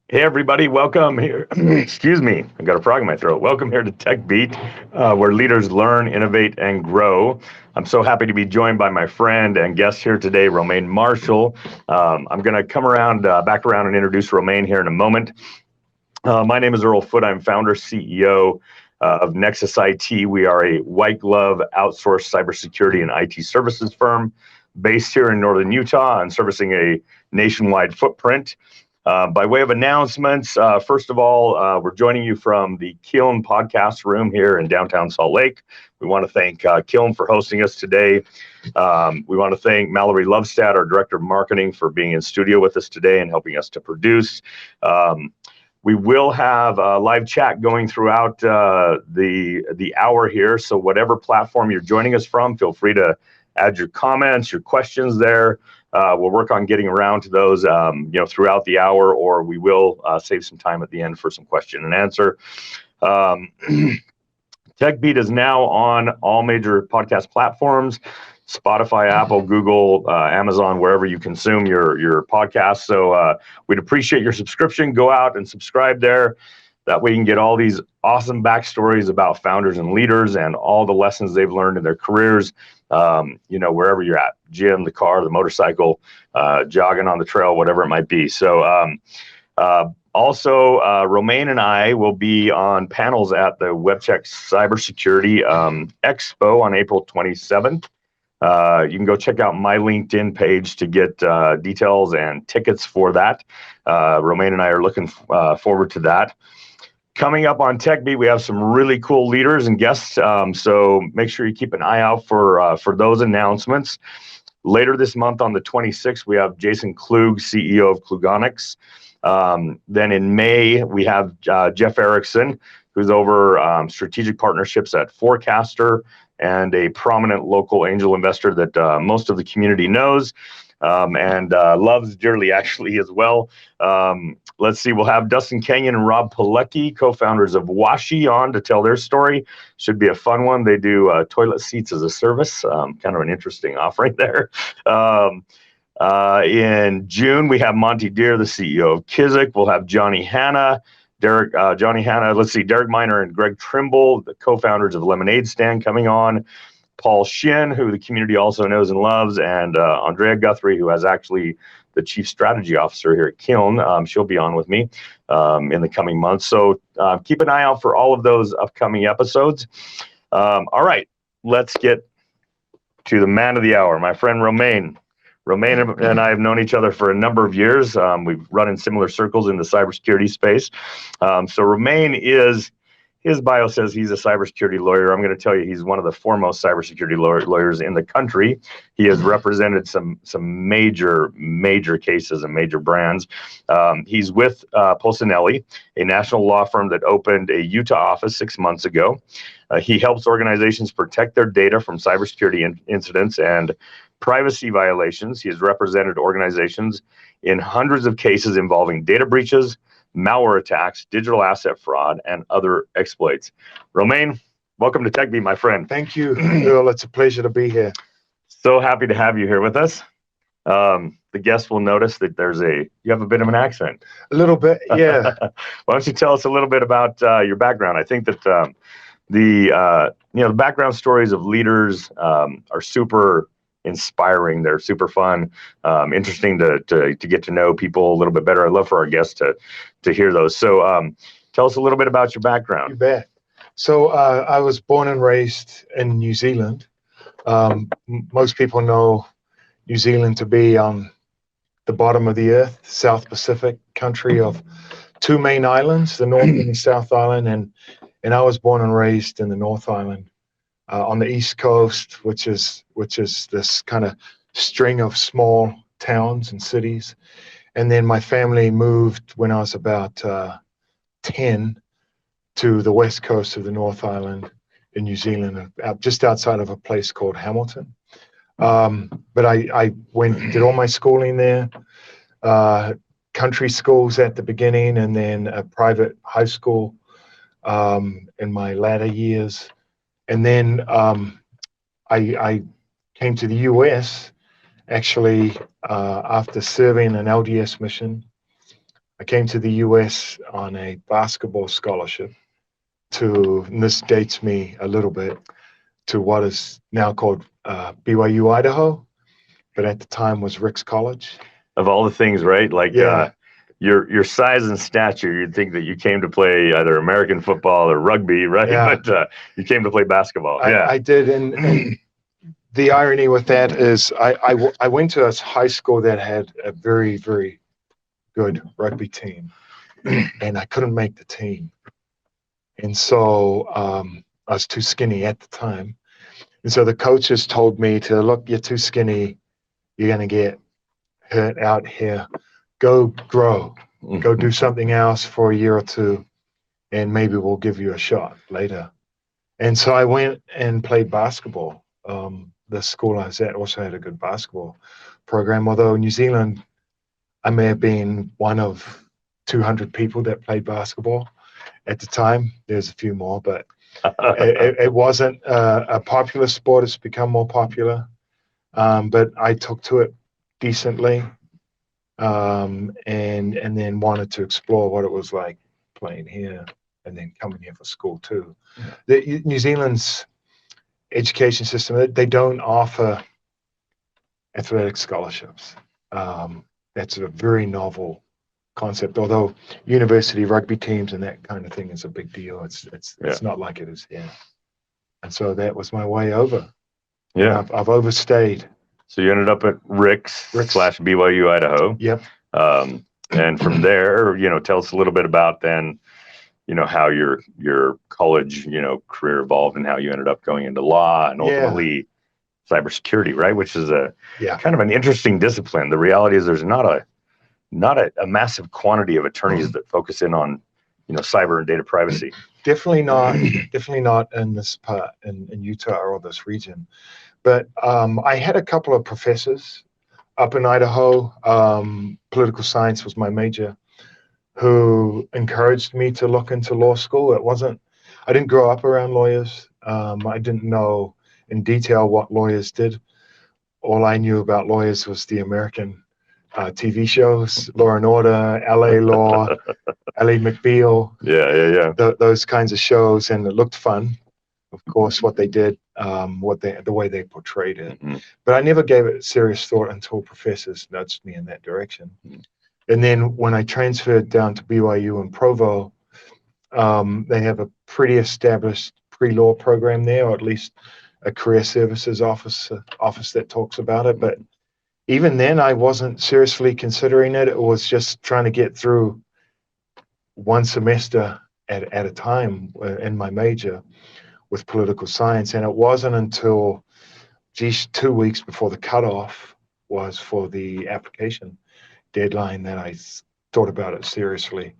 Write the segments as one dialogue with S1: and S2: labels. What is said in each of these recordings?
S1: Hey everybody, welcome here. Excuse me, I got a frog in my throat. Welcome here to Techbeat, where leaders learn, innovate, and grow. I'm so happy to be joined by my friend and guest here today, Romaine Marshall. I'm going to come around, back around, and introduce Romaine here in a moment. My name is Earl Foote. I'm founder, CEO of Nexus IT. We are a white glove outsourced cybersecurity and IT services firm based here in northern Utah and servicing a nationwide footprint. By way of announcements, first of all, we're joining you from the Kiln podcast room here in downtown Salt Lake. We want to thank Kiln for hosting us today. We want to thank Mallory Lovestad, our director of marketing, for being in studio with us today and helping us to produce. We will have a live chat going throughout the hour here. So whatever platform you're joining us from, feel free to add your comments, your questions there. We'll work on getting around to those, throughout the hour, or we will save some time at the end for some question and answer. Techbeat is now on all major podcast platforms: Spotify, Apple, Google, Amazon, wherever you consume your podcasts. So we'd appreciate your subscription. Go out and subscribe there. That way you can get all these awesome backstories about founders and leaders and all the lessons they've learned in their careers, wherever you're at, gym, the car, the motorcycle, jogging on the trail, whatever it might be. So also, Romaine and I will be on panels at the WebCheck Cybersecurity Expo on April 27th. You can go check out my LinkedIn page to get details and tickets for that. Romaine and I are looking forward to that. Coming up on Techbeat, we have some really cool leaders and guests, so make sure you keep an eye out for those announcements. Later this month, on the 26th, we have Jason Klug, CEO of Klugonics. Then in May, we have Jeff Erickson, who's over strategic partnerships at Forecaster and a prominent local angel investor that most of the community knows and loves dearly, actually, as well. Let's see, we'll have Dustin Kenyon and Rob Pilecki, co-founders of Washi, on to tell their story. Should be a fun one. They do toilet seats as a service, kind of an interesting offering there. In June, we have Monty Deer, the CEO of Kizik. We'll have Johnny Hanna, Derek Miner and Greg Trimble, the co-founders of Lemonade Stand, coming on. Paul Shin, who the community also knows and loves, and Andrea Guthrie, who is actually the chief strategy officer here at Kiln. She'll be on with me in the coming months. So keep an eye out for all of those upcoming episodes. All right, let's get to the man of the hour, my friend Romaine. Romaine and I have known each other for a number of years. We've run in similar circles in the cybersecurity space. So Romaine is, his bio says he's a cybersecurity lawyer. I'm going to tell you he's one of the foremost cybersecurity lawyers in the country. He has represented some major cases and major brands. He's with Polsinelli, a national law firm that opened a Utah office 6 months ago. He helps organizations protect their data from cybersecurity incidents and privacy violations. He has represented organizations in hundreds of cases involving data breaches, malware attacks, digital asset fraud, and other exploits. Romaine, welcome to Techbeat, my friend.
S2: Thank you, Earl. It's a pleasure to be here.
S1: So happy to have you here with us. The guests will notice that you have a bit of an accent.
S2: A little bit, yeah.
S1: Why don't you tell us a little bit about your background? I think that the background stories of leaders are super inspiring. They're super fun, interesting to get to know people a little bit better. I'd love for our guests to hear those. So tell us a little bit about your background.
S2: You bet. So I was born and raised in New Zealand. Most people know New Zealand to be on the bottom of the earth, South Pacific country of two main islands, the North and the South Island. And I was born and raised in the North Island. On the East Coast, which is this kind of string of small towns and cities. And then my family moved when I was about 10 to the west coast of the North Island in New Zealand, just outside of a place called Hamilton. But I did all my schooling there, country schools at the beginning, and then a private high school in my latter years. And then I came to the U.S. actually after serving an LDS mission I came to the US on a basketball scholarship and this dates me a little bit, to what is now called BYU Idaho, but at the time was Rick's College.
S1: Of all the things, right? Like
S2: Yeah.
S1: Your size and stature, you'd think that you came to play either American football or rugby, right?
S2: Yeah.
S1: But you came to play basketball.
S2: I did, and the irony with that is I went to a high school that had a very, very good rugby team, and I couldn't make the team. And so I was too skinny at the time. And so the coaches told me to, look, you're too skinny. You're going to get hurt out here. Go grow. Go do something else for a year or two, and maybe we'll give you a shot later. And so I went and played basketball. The school I was at also had a good basketball program, although New Zealand, I may have been one of 200 people that played basketball at the time. There's a few more, but it wasn't a popular sport. It's become more popular, but I took to it decently, and then wanted to explore what it was like playing here and then coming here for school too. New Zealand's education system, they don't offer athletic scholarships. That's a very novel concept, although university rugby teams and that kind of thing is a big deal. It's not like it is here. And so that was my way over.
S1: Yeah.
S2: I've overstayed.
S1: So you ended up at Rick's / BYU Idaho.
S2: Yep.
S1: And from there, tell us a little bit about then, how your college, career evolved and how you ended up going into law and ultimately cybersecurity, right? Which is a kind of an interesting discipline. The reality is there's not a massive quantity of attorneys that focus in on, cyber and data privacy.
S2: Definitely not in this part in Utah or this region. But I had a couple of professors up in Idaho. Political science was my major, who encouraged me to look into law school. I didn't grow up around lawyers. I didn't know in detail what lawyers did. All I knew about lawyers was the American TV shows, Law and Order, LA Law, Ally McBeal.
S1: Yeah.
S2: Those kinds of shows, and it looked fun. Of course, what they did, the way they portrayed it. Mm-hmm. But I never gave it serious thought until professors nudged me in that direction. Mm-hmm. And then when I transferred down to BYU in Provo, they have a pretty established pre-law program there, or at least a career services office that talks about it. But even then, I wasn't seriously considering it. It was just trying to get through one semester at a time in my major with political science. And it wasn't until 2 weeks before the cutoff was for the application deadline that I thought about it seriously.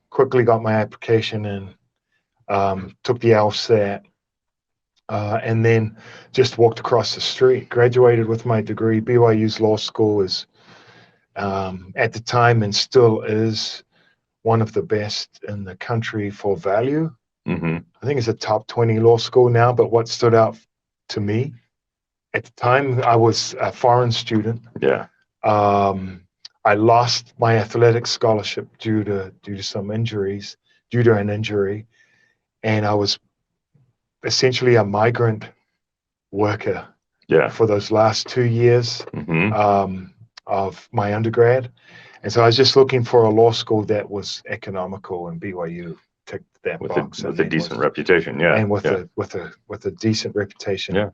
S2: Quickly got my application in, took the LSAT, and then just walked across the street. Graduated with my degree. BYU's law school is, at the time and still is, one of the best in the country for value. Mm-hmm. I think it's a top 20 law school now, but what stood out to me at the time, I was a foreign student.
S1: Yeah.
S2: I lost my athletic scholarship due to an injury, and I was essentially a migrant worker for those last 2 years of my undergrad. And so I was just looking for a law school that was economical, and BYU ticked that box.
S1: With a decent reputation,
S2: and with a decent reputation.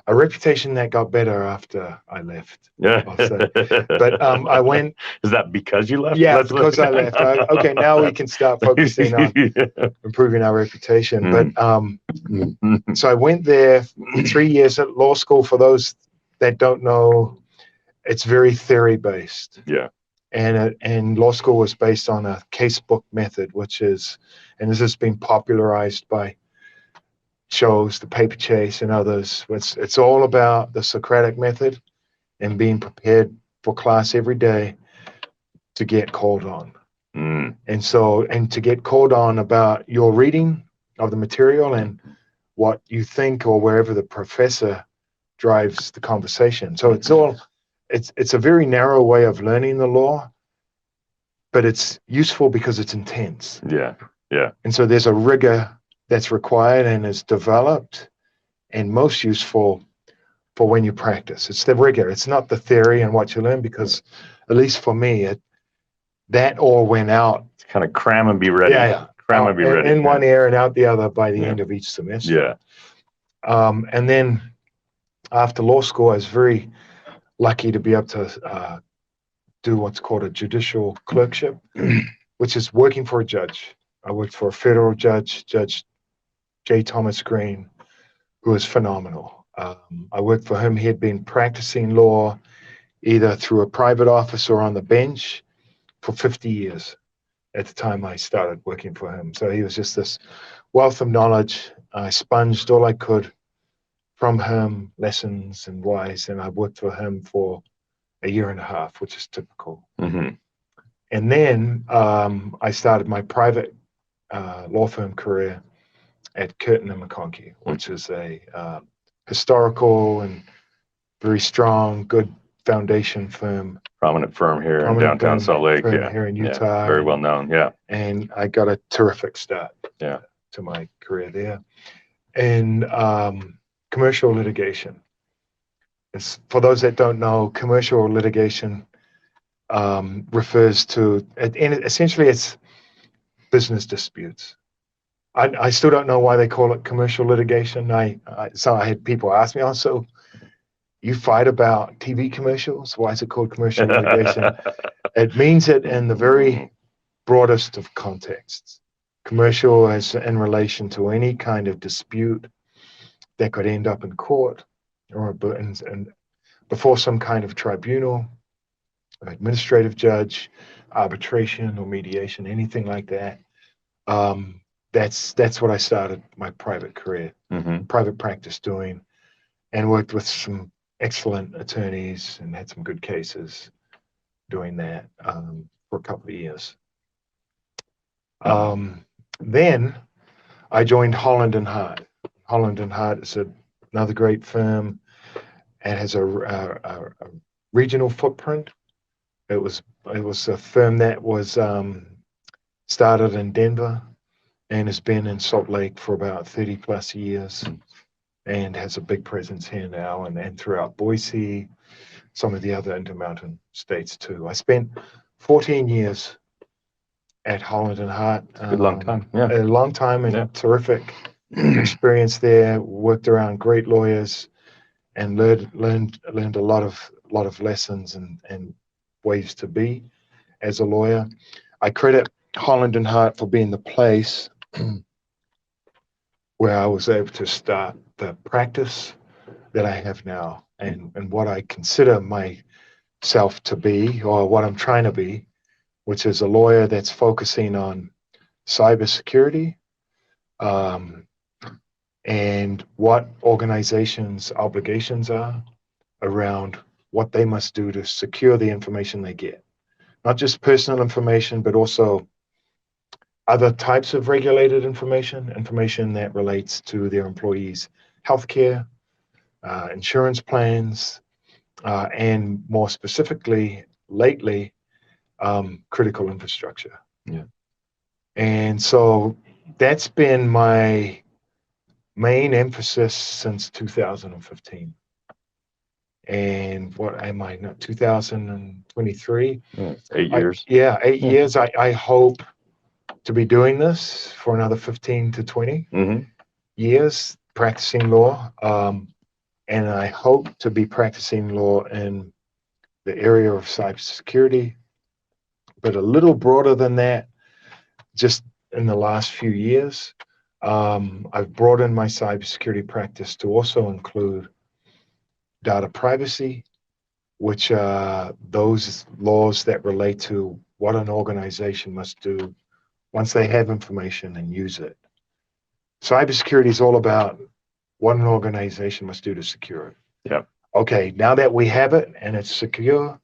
S2: A reputation that got better after I left.
S1: Yeah.
S2: But I went.
S1: Is that because you left?
S2: Yeah, because I left. Okay, now we can start focusing on improving our reputation. But so I went there 3 years at law school. For those that don't know, it's very theory based.
S1: Yeah.
S2: And law school was based on a casebook method, which is, and this has been popularized by shows, The Paper Chase and others. It's all about the Socratic method and being prepared for class every day to get called on. And to get called on about your reading of the material and what you think, or wherever the professor drives the conversation. So it's a very narrow way of learning the law, but it's useful because it's intense.
S1: Yeah. Yeah.
S2: And so there's a rigor that's required and is developed and most useful for when you practice. It's the rigor. It's not the theory and what you learn, because at least for me, that all went out.
S1: It's kind of cram and be ready.
S2: Yeah.
S1: Cram and be ready.
S2: In one ear and out the other by the
S1: Yeah.
S2: end of each semester.
S1: Yeah.
S2: And then after law school, I was very lucky to be able to do what's called a judicial clerkship, which is working for a judge. I worked for a federal judge, Judge J. Thomas Green, who is phenomenal. I worked for him. He had been practicing law either through a private office or on the bench for 50 years at the time I started working for him. So he was just this wealth of knowledge. I sponged all I could from him, lessons and whys, and I worked for him for a year and a half, which is typical.
S1: Mm-hmm.
S2: And then I started my private law firm career at Curtin and McConkie, which is a historical and very strong, good foundation firm.
S1: Prominent firm here in downtown Salt Lake. Yeah.
S2: Here in Utah.
S1: Very well known. Yeah.
S2: And I got a terrific start to my career there. And commercial litigation. For those that don't know, commercial litigation refers to, essentially it's business disputes. I still don't know why they call it commercial litigation. So I had people ask me, so you fight about TV commercials? Why is it called commercial litigation? It means it in the very broadest of contexts. Commercial is in relation to any kind of dispute that could end up in court or before some kind of tribunal, administrative judge, arbitration or mediation, anything like that. That's what I started my private career, private practice doing, and worked with some excellent attorneys and had some good cases doing that for a couple of years. Then I joined Holland and Hart. Holland and Hart is another great firm and has a regional footprint. It was a firm that was started in Denver and has been in Salt Lake for about 30 plus years and has a big presence here now and throughout Boise, some of the other Intermountain states too. I spent 14 years at Holland and Hart.
S1: A long time, yeah.
S2: A long time and terrific experience there. Worked around great lawyers and learned a lot of lessons and ways to be as a lawyer. I credit Holland and Hart for being the place where I was able to start the practice that I have now and what I consider myself to be, or what I'm trying to be, which is a lawyer that's focusing on cybersecurity and what organizations' obligations are around what they must do to secure the information they get. Not just personal information, but also other types of regulated information that relates to their employees' healthcare, insurance plans, and more specifically, lately, critical infrastructure.
S1: Yeah.
S2: And so that's been my main emphasis since 2015. And what am I now? 2023?
S1: 8 years.
S2: 8 years. I hope to be doing this for another 15 to 20 years, practicing law. And I hope to be practicing law in the area of cybersecurity, but a little broader than that. Just in the last few years, I've broadened my cybersecurity practice to also include data privacy, which are those laws that relate to what an organization must do once they have information and use it. Cybersecurity is all about what an organization must do to secure it.
S1: Yeah.
S2: Okay, now that we have it and it's secure,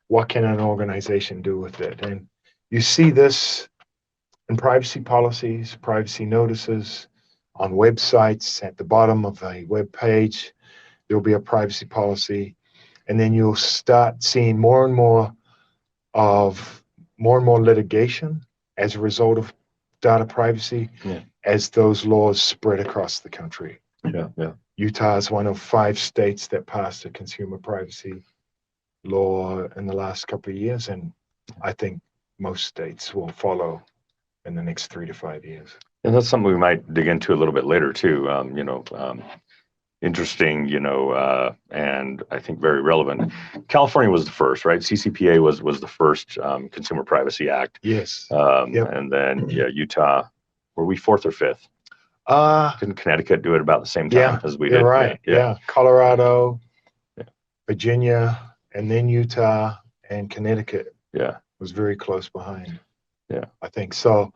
S2: what can an organization do with it? And you see this in privacy policies, privacy notices, on websites. At the bottom of a web page, there'll be a privacy policy. And then you'll start seeing more and more of more and more litigation as a result of data privacy as those laws spread across the country. Utah is one of 5 states that passed a consumer privacy law in the last couple of years, and I think most states will follow in the next 3 to 5 years.
S1: And that's something we might dig into a little bit later too. Interesting, and I think very relevant. California was the first, right? CCPA was the first Consumer Privacy Act.
S2: Yes.
S1: And then Utah, were we 4th or 5th? Didn't Connecticut do it about the same time as we did?
S2: You're right. Yeah. Colorado, Virginia, and then Utah and Connecticut. Was very close behind. I think so.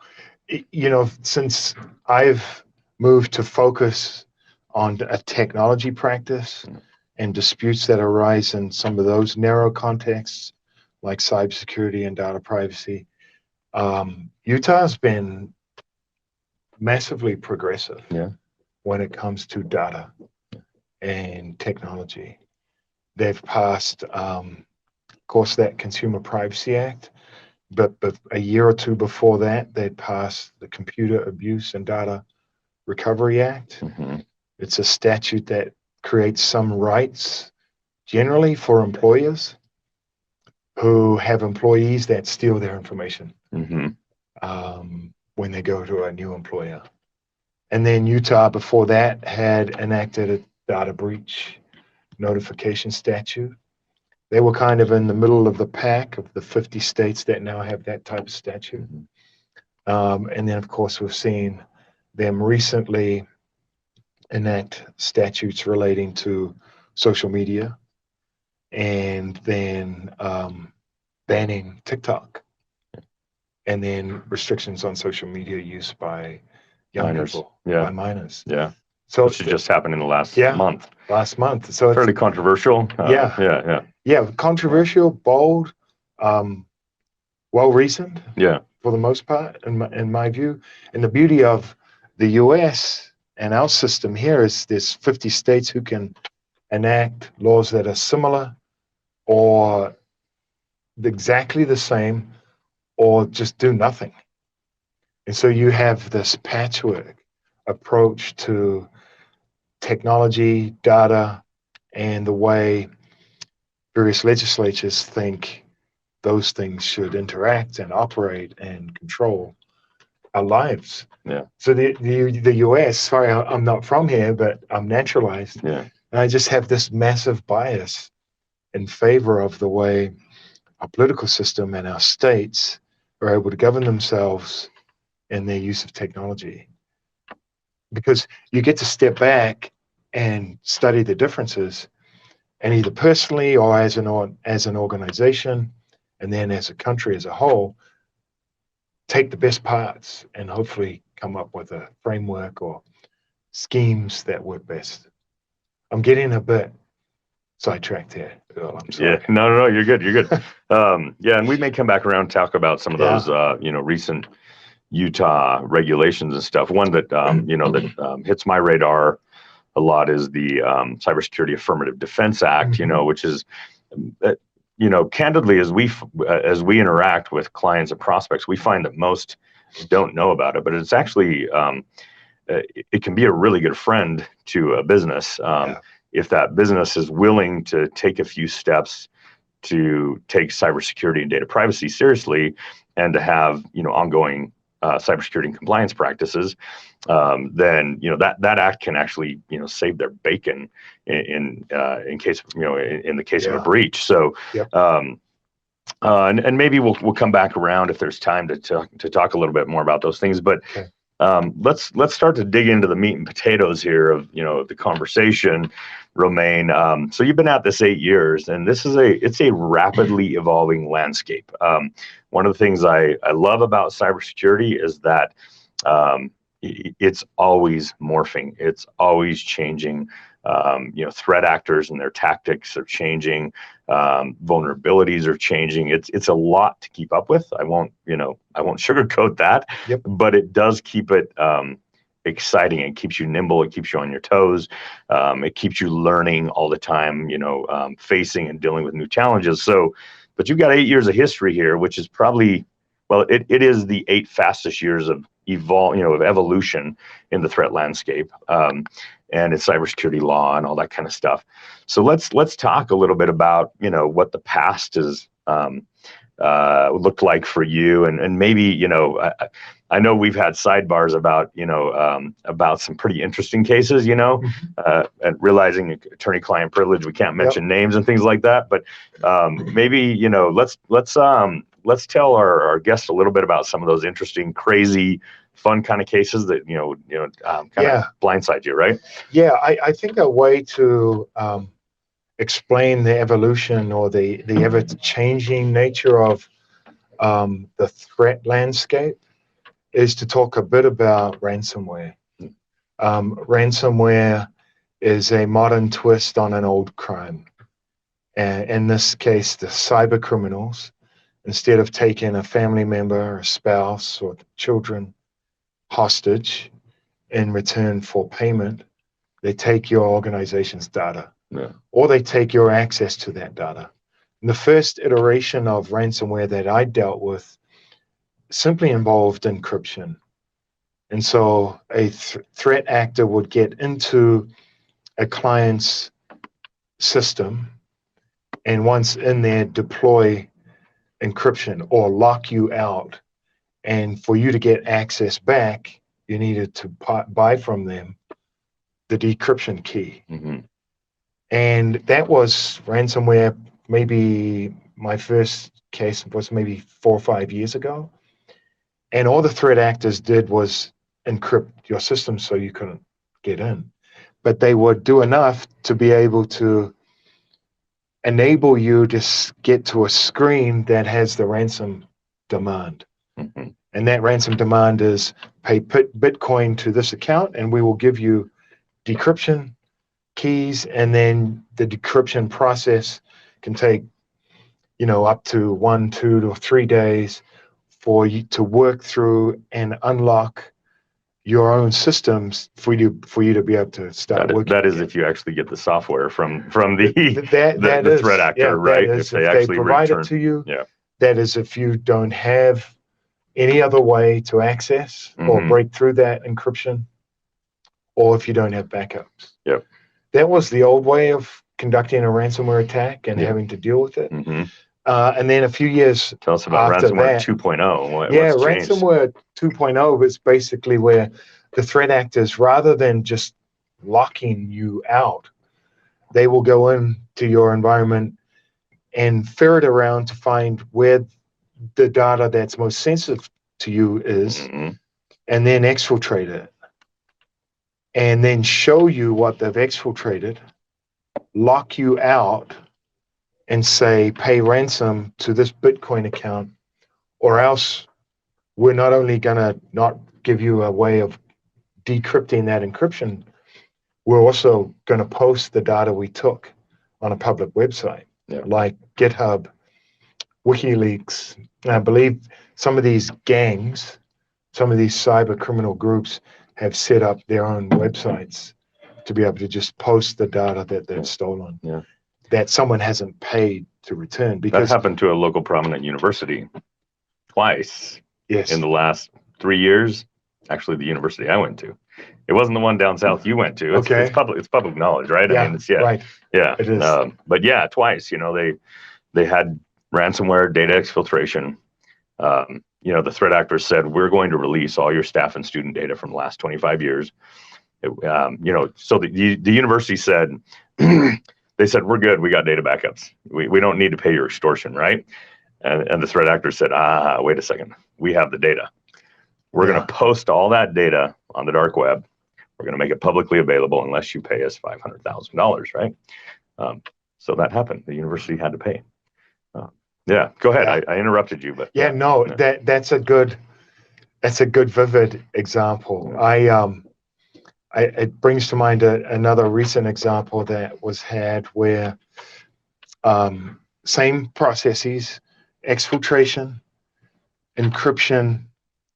S2: Since I've moved to focus on a technology practice and disputes that arise in some of those narrow contexts, like cybersecurity and data privacy, Utah's been massively progressive when it comes to data and technology. They've passed, of course, that Consumer Privacy Act, but a year or two before that, they'd passed the Computer Abuse and Data Recovery Act. It's a statute that creates some rights generally for employers who have employees that steal their information when they go to a new employer. And then Utah, before that, had enacted a data breach notification statute. They were kind of in the middle of the pack of the 50 states that now have that type of statute. And then, of course, we've seen them recently enact statutes relating to social media and then banning TikTok and then restrictions on social media use by young people, by minors. So
S1: which just happened in the last month.
S2: Last month. So
S1: fairly controversial.
S2: Controversial, bold, well-reasoned. For the most part, in my view. And the beauty of the U.S. and our system here is there's 50 states who can enact laws that are similar or exactly the same or just do nothing. And so you have this patchwork approach to technology, data, and the way various legislatures think those things should interact and operate and control our lives. So the U.S., sorry, I'm not from here, but I'm naturalized. And I just have this massive bias in favor of the way our political system and our states are able to govern themselves in their use of technology. Because you get to step back and study the differences, and either personally or as an organization, and then as a country as a whole, take the best parts and hopefully come up with a framework or schemes that work best. I'm getting a bit sidetracked here, Earl. I'm sorry.
S1: No, you're good. And we may come back around and talk about some of those, recent Utah regulations and stuff. One that that hits my radar a lot is the Cybersecurity Affirmative Defense Act. Which is, candidly, as we interact with clients and prospects, we find that most don't know about it, but it's actually it can be a really good friend to a business if that business is willing to take a few steps to take cybersecurity and data privacy seriously, and to have ongoing cybersecurity and compliance practices, then that act can actually save their bacon in case in the case of a breach. So and maybe we'll come back around if there's time to talk a little bit more about those things. But let's start to dig into the meat and potatoes here of the conversation, Romaine. So you've been at this 8 years, and it's a rapidly evolving landscape. One of the things I love about cybersecurity is that it's always morphing. It's always changing. Threat actors and their tactics are changing. Vulnerabilities are changing. It's a lot to keep up with. I won't sugarcoat that, but it does keep it exciting. It keeps you nimble. It keeps you on your toes. It keeps you learning all the time, facing and dealing with new challenges. So, but you've got 8 years of history here, which is probably Well, it is the 8 fastest years of evolution in the threat landscape, and it's cybersecurity law and all that kind of stuff. So let's talk a little bit about what the past is looked like for you, and maybe I know we've had sidebars about some pretty interesting cases, and realizing attorney-client privilege, we can't mention names and things like that, but maybe let's tell our guests a little bit about some of those interesting, crazy, fun kind of cases that kind of blindside you, right?
S2: Yeah, I think a way to explain the evolution or the ever-changing nature of the threat landscape is to talk a bit about ransomware. Ransomware is a modern twist on an old crime. And in this case, the cyber criminals, instead of taking a family member, a spouse, or children hostage in return for payment, they take your organization's data, or they take your access to that data. And the first iteration of ransomware that I dealt with simply involved encryption. And so a threat actor would get into a client's system, and once in there, deploy encryption or lock you out. And for you to get access back, you needed to buy from them the decryption key.
S1: Mm-hmm.
S2: And that was ransomware. Maybe my first case was maybe 4 or 5 years ago. And all the threat actors did was encrypt your system so you couldn't get in. But they would do enough to be able to enable you to get to a screen that has the ransom demand.
S1: Mm-hmm.
S2: And that ransom demand is pay Bitcoin to this account, and we will give you decryption keys. And then the decryption process can take, up to 1, 2 or 3 days for you to work through and unlock your own systems for you to be able to start working.
S1: That is if you actually get the software from the threat actor, right?
S2: If they provide it to you.
S1: Yeah.
S2: That is if you don't have any other way to access or break through that encryption, or if you don't have backups.
S1: Yep.
S2: That was the old way of conducting a ransomware attack and having to deal with it.
S1: Mm-hmm.
S2: And then a few years
S1: Tell us about
S2: after
S1: ransomware
S2: that,
S1: 2.0. What's changed?
S2: Ransomware 2.0 is basically where the threat actors, rather than just locking you out, they will go into your environment and ferret around to find where the data that's most sensitive to you is, and then exfiltrate it. And then show you what they've exfiltrated, lock you out, and say, pay ransom to this Bitcoin account, or else we're not only going to not give you a way of decrypting that encryption, we're also going to post the data we took on a public website, like GitHub, WikiLeaks. And I believe some of these gangs, some of these cyber criminal groups have set up their own websites to be able to just post the data that they've stolen.
S1: Yeah.
S2: That someone hasn't paid to return. Because
S1: that happened to a local prominent university twice in the last 3 years. Actually, the university I went to. It wasn't the one down south you went to. It's public knowledge, right?
S2: Yeah,
S1: I mean,
S2: right.
S1: Yeah,
S2: it is.
S1: But yeah, twice. They had ransomware, data exfiltration. The threat actors said, we're going to release all your staff and student data from the last 25 years. So the university said, they said, we're good. We got data backups. We don't need to pay your extortion, right? And the threat actors said, wait a second. We have the data. We're going to post all that data on the dark web. We're going to make it publicly available unless you pay us $500,000, right? So that happened. The university had to pay. Go ahead. I interrupted you, but
S2: that's a good vivid example. It brings to mind another recent example that was had where same processes, exfiltration, encryption,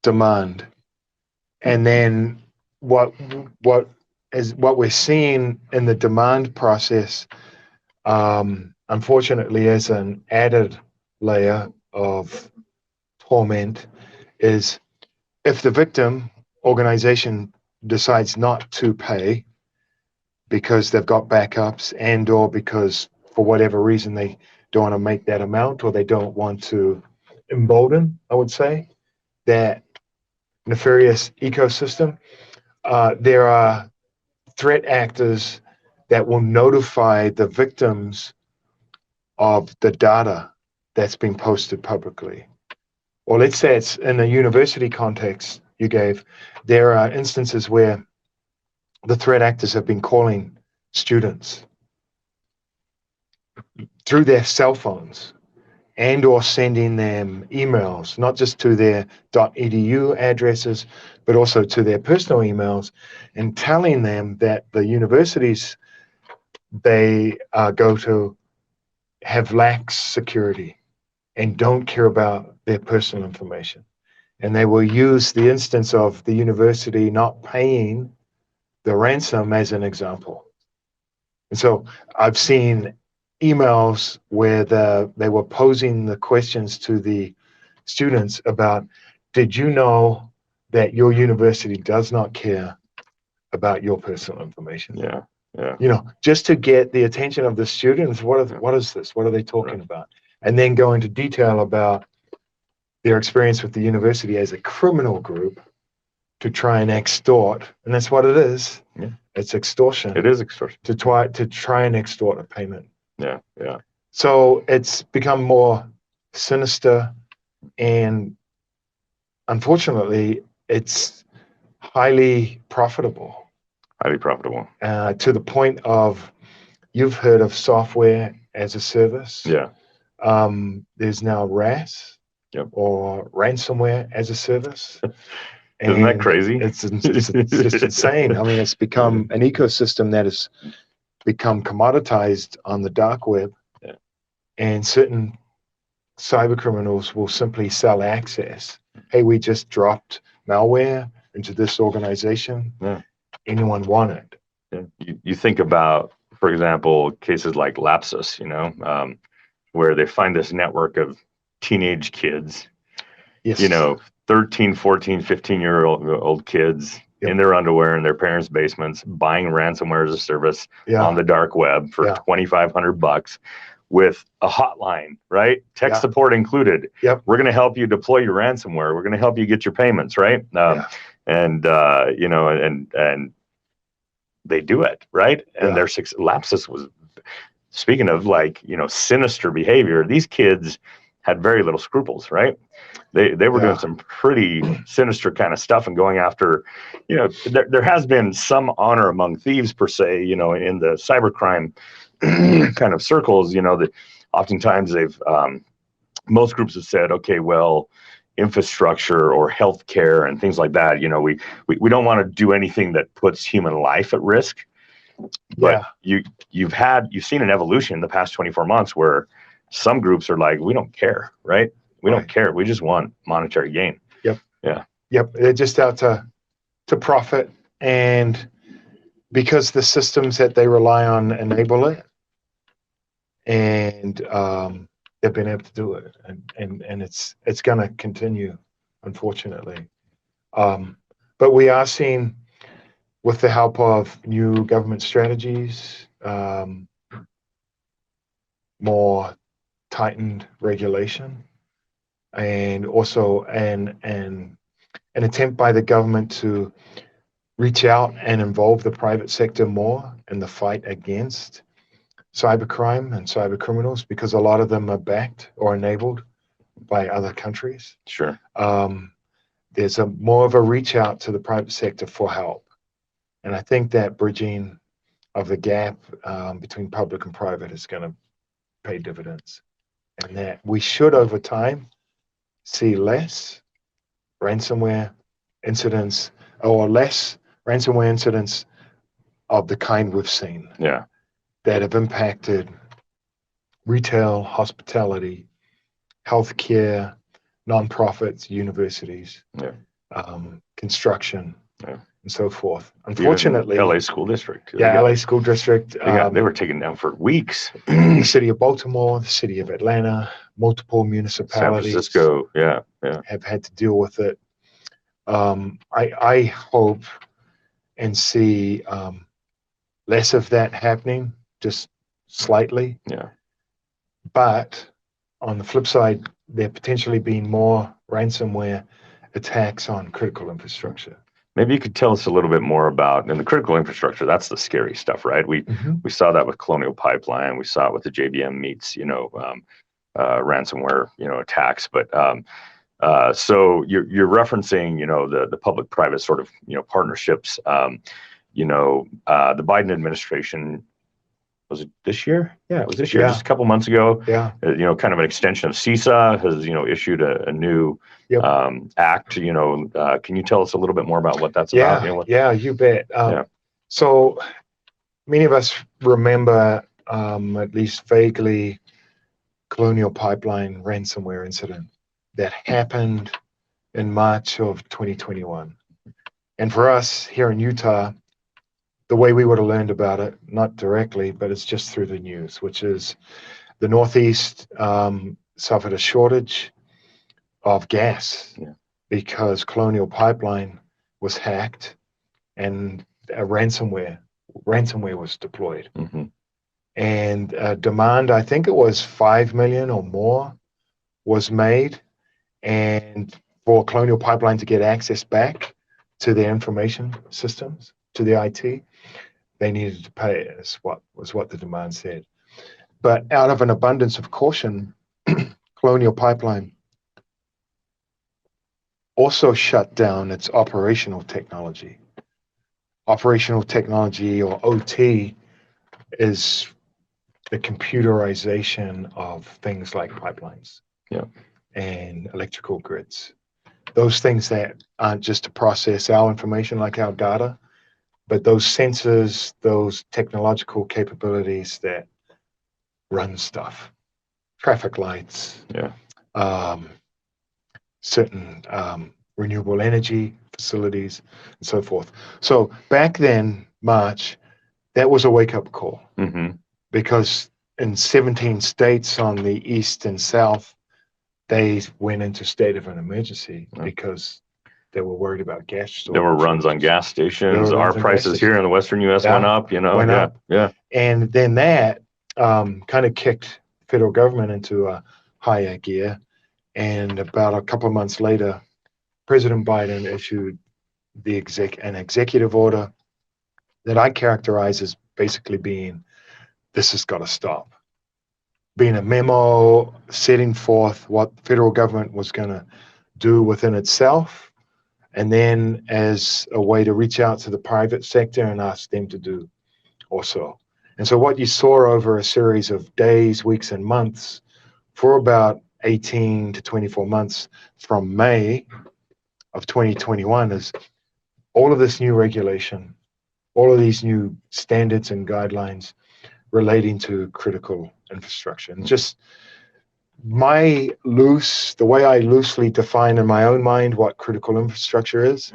S2: demand, and then what we're seeing in the demand process, unfortunately, is an added layer of torment is if the victim organization decides not to pay because they've got backups and or because for whatever reason they don't want to make that amount or they don't want to embolden, I would say, that nefarious ecosystem, there are threat actors that will notify the victims of the data that's been posted publicly. Or let's say it's in a university context you gave, there are instances where the threat actors have been calling students through their cell phones and or sending them emails, not just to their .edu addresses, but also to their personal emails, and telling them that the universities they go to have lax security and don't care about their personal information. And they will use the instance of the university not paying the ransom as an example. And so I've seen emails where they were posing the questions to the students about, did you know that your university does not care about your personal information?
S1: Yeah. Yeah.
S2: You know, just to get the attention of the students, what is this? What are they talking about? And then go into detail about their experience with the university as a criminal group to try and extort, and that's what it is.
S1: Yeah.
S2: It's extortion.
S1: It is extortion.
S2: To try and extort a payment.
S1: Yeah. Yeah.
S2: So it's become more sinister, and unfortunately, it's highly profitable.
S1: Highly profitable.
S2: To the point of, you've heard of software as a service.
S1: Yeah.
S2: There's now RAS,
S1: Yep.
S2: or ransomware as a service.
S1: Isn't that crazy?
S2: It's just insane. I mean, it's become an ecosystem that has become commoditized on the dark web.
S1: Yeah.
S2: And certain cyber criminals will simply sell access. Hey, we just dropped malware into this organization.
S1: Yeah.
S2: Anyone want it?
S1: Yeah. You think about, for example, cases like Lapsus, where they find this network of teenage kids,
S2: Yes.
S1: 13, 14, 15-year-old kids
S2: Yep.
S1: in their underwear in their parents' basements buying ransomware as a service on the dark web for $2,500 with a hotline, right? Tech support included.
S2: Yep.
S1: We're going to help you deploy your ransomware. We're going to help you get your payments, right? And they do it, right? And their Lapsus was, speaking of sinister behavior, these kids had very little scruples, right? They were doing some pretty sinister kind of stuff and going after, there has been some honor among thieves per se, in the cybercrime kind of circles, that oftentimes most groups have said, okay, well, infrastructure or healthcare and things like that, we don't want to do anything that puts human life at risk. But you've seen an evolution in the past 24 months where some groups are like, we don't care, right? We don't care. We just want monetary gain.
S2: Yep.
S1: Yeah.
S2: Yep. They're just out to profit, and because the systems that they rely on enable it, and they've been able to do it, and it's going to continue, unfortunately. But we are seeing, with the help of new government strategies, more tightened regulation, and also an attempt by the government to reach out and involve the private sector more in the fight against cybercrime and cyber criminals, because a lot of them are backed or enabled by other countries.
S1: Sure.
S2: There's more of a reach out to the private sector for help. And I think that bridging of the gap between public and private is going to pay dividends. And that we should, over time, see less ransomware incidents, or less ransomware incidents of the kind we've seen.
S1: Yeah.
S2: That have impacted retail, hospitality, healthcare, nonprofits, universities, construction.
S1: Yeah.
S2: and so forth.
S1: Even
S2: Unfortunately,
S1: LA school district.
S2: LA school district,
S1: They were taken down for weeks.
S2: the city of Baltimore, the city of Atlanta, multiple municipalities,
S1: San Francisco,
S2: have had to deal with it. I hope and see less of that happening, just slightly.
S1: Yeah.
S2: But on the flip side, there potentially being more ransomware attacks on critical infrastructure.
S1: Maybe you could tell us a little bit more about, and the critical infrastructure, that's the scary stuff, right? We saw that with Colonial Pipeline. We saw it with the JBM meets, ransomware, attacks. But so you're referencing, the public-private sort of, partnerships. The Biden administration, was it this year? Yeah, it was this year, just a couple months ago.
S2: Yeah.
S1: Kind of an extension of CISA has, issued a new act. Can you tell us a little bit more about what that's about?
S2: Yeah, you bet. So many of us remember, at least vaguely, Colonial Pipeline ransomware incident that happened in March of 2021. And for us here in Utah, the way we would have learned about it, not directly, but it's just through the news, which is the Northeast suffered a shortage of gas because Colonial Pipeline was hacked and a ransomware was deployed. And demand, I think it was 5 million or more, was made, and for Colonial Pipeline to get access back to their information systems, to the IT, they needed to pay, is what the demand said. But out of an abundance of caution, Colonial Pipeline also shut down its operational technology. Operational technology, or OT, is the computerization of things like pipelines and electrical grids. Those things that aren't just to process our information like our data, but those sensors, those technological capabilities that run stuff, traffic lights, certain renewable energy facilities, and so forth. So back then, March, that was a wake-up call, because in 17 states on the east and south, they went into state of an emergency because they were worried about gas storage.
S1: There were runs on gas stations. Our prices here in the Western U.S. went up,
S2: Went up. And then that kind of kicked federal government into a higher gear. And about a couple of months later, President Biden issued an executive order that I characterize as basically being, this has got to stop. Being a memo setting forth what the federal government was going to do within itself, and then as a way to reach out to the private sector and ask them to do also. And so what you saw over a series of days, weeks, and months for about 18 to 24 months from May of 2021 is all of this new regulation, all of these new standards and guidelines relating to critical infrastructure. And just the way I loosely define in my own mind what critical infrastructure is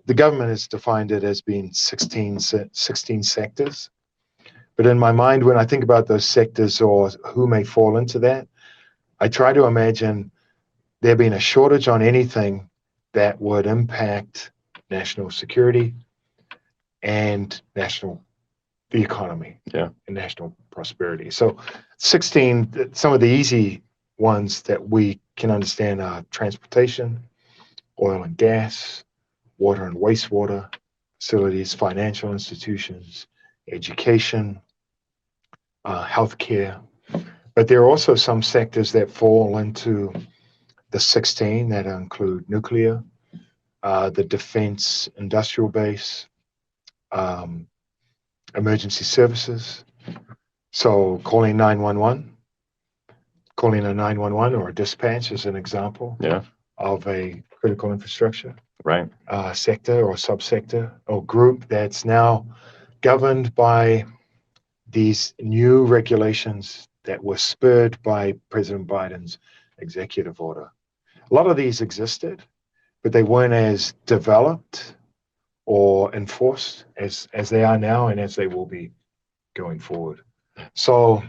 S2: the government has defined it as being 16 sectors. But in my mind, when I think about those sectors or who may fall into that, I try to imagine there being a shortage on anything that would impact national security and the economy and national prosperity. So 16, some of the easy ones that we can understand are transportation, oil and gas, water and wastewater facilities, financial institutions, education, healthcare. But there are also some sectors that fall into the 16 that include nuclear, the defense industrial base, emergency services. So calling a 911 or a dispatch is an example of a critical infrastructure sector or subsector or group that's now governed by these new regulations that were spurred by President Biden's executive order. A lot of these existed, but they weren't as developed or enforced as they are now and as they will be going forward. So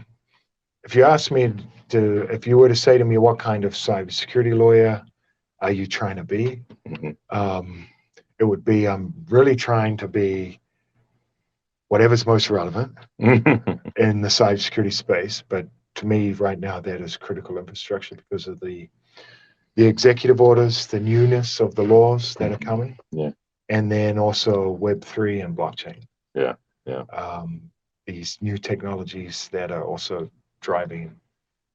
S2: if you ask me if you were to say to me, what kind of cybersecurity lawyer are you trying to be? It would be, I'm really trying to be whatever's most relevant in the cybersecurity space. But to me right now, that is critical infrastructure because of the executive orders, the newness of the laws that are coming.
S1: Yeah.
S2: And then also Web3 and blockchain.
S1: Yeah.
S2: These new technologies that are also driving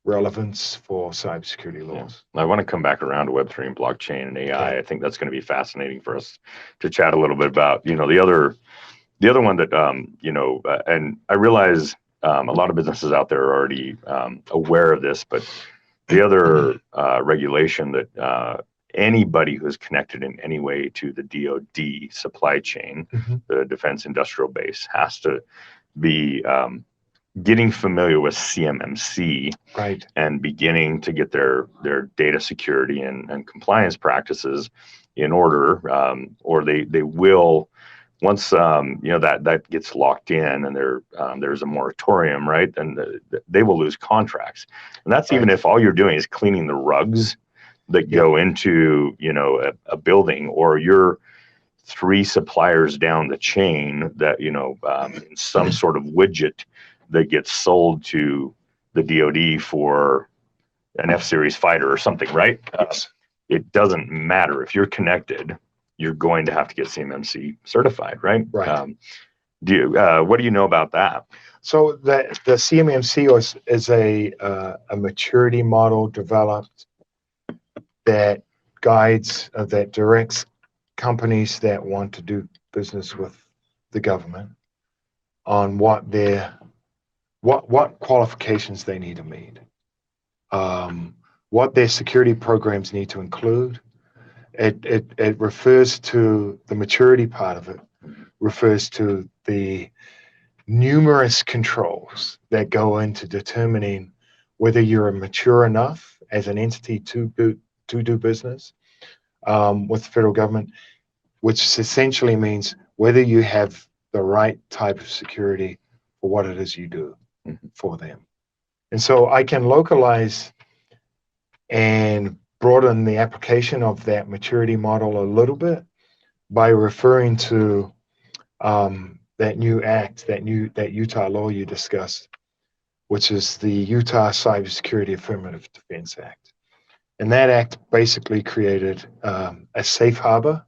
S2: relevance for cybersecurity laws.
S1: I want to come back around to Web3 and blockchain and AI.
S2: Okay.
S1: I think that's going to be fascinating for us to chat a little bit about. The other one that and I realize a lot of businesses out there are already aware of this, but the other regulation that anybody who's connected in any way to the DoD supply chain, the Defense Industrial Base, has to be getting familiar with CMMC,
S2: right,
S1: and beginning to get their data security and compliance practices in order, or they will, once that gets locked in and there's a moratorium, right? And they will lose contracts, and that's right. Even if all you're doing is cleaning the rugs that go into a building, or you're 3 suppliers down the chain that in some sort of widget that gets sold to the DoD for an F-Series fighter or something, right?
S2: Yes.
S1: It doesn't matter. If you're connected, you're going to have to get CMMC certified, right?
S2: Right.
S1: What do you know about that?
S2: So the CMMC is a maturity model developed that guides, that directs companies that want to do business with the government on what qualifications they need to meet, what their security programs need to include. It refers to the maturity part of it, refers to the numerous controls that go into determining whether you're mature enough as an entity to do business with the federal government, which essentially means whether you have the right type of security for what it is you do for them. And so I can localize and broaden the application of that maturity model a little bit by referring to that new act, that Utah law you discussed, which is the Utah Cybersecurity Affirmative Defense Act. And that act basically created a safe harbor